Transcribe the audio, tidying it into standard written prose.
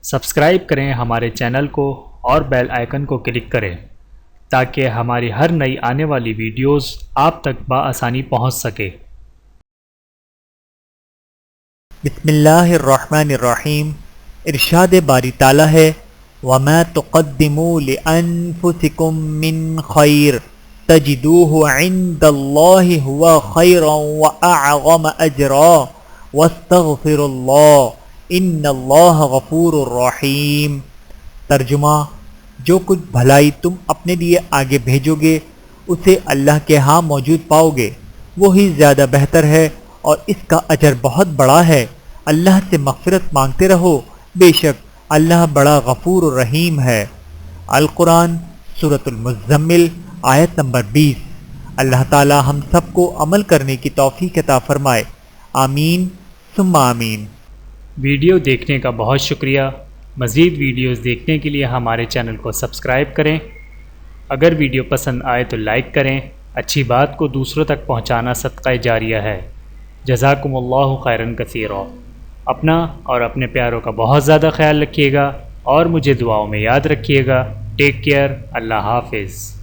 Subscribe کریں ہمارے channel کو اور بیل آئیکن کو کلک کریں تاکہ ہماری ہر نئی آنے والی ویڈیوز آپ تک بآسانی پہنچ سکے۔ بسم اللہ الرحمن الرحیم۔ ارشاد باری تعالیٰ ہے وَمَا تُقَدِّمُوا لِأَنفُسِكُم مِّن خَيْرٍ تَجِدُوهُ عِندَ اللَّهِ هُوَ خَيْرًا وَأَعْظَمَ أَجْرًا وَاسْتَغْفِرُوا اللَّهَ إِنَّ اللَّهَ غَفُورٌ رَّحِيمٌ۔ ترجمہ: جو کچھ بھلائی تم اپنے لیے آگے بھیجو گے اسے اللہ کے ہاں موجود پاؤ گے، وہی زیادہ بہتر ہے اور اس کا اجر بہت بڑا ہے۔ اللہ سے مغفرت مانگتے رہو، بے شک اللہ بڑا غفور الرحیم ہے۔ القرآن سورۃ المزمل آیت نمبر 20۔ اللہ تعالی ہم سب کو عمل کرنے کی توفیق عطا فرمائے، آمین ثم آمین۔ ویڈیو دیکھنے کا بہت شکریہ۔ مزید ویڈیوز دیکھنے کے لیے ہمارے چینل کو سبسکرائب کریں۔ اگر ویڈیو پسند آئے تو لائک کریں۔ اچھی بات کو دوسروں تک پہنچانا صدقہ جاریہ ہے۔ جزاکم اللہ خیرا کثیرا۔ اپنا اور اپنے پیاروں کا بہت زیادہ خیال رکھیے گا اور مجھے دعاؤں میں یاد رکھیے گا۔ Take care. اللہ حافظ۔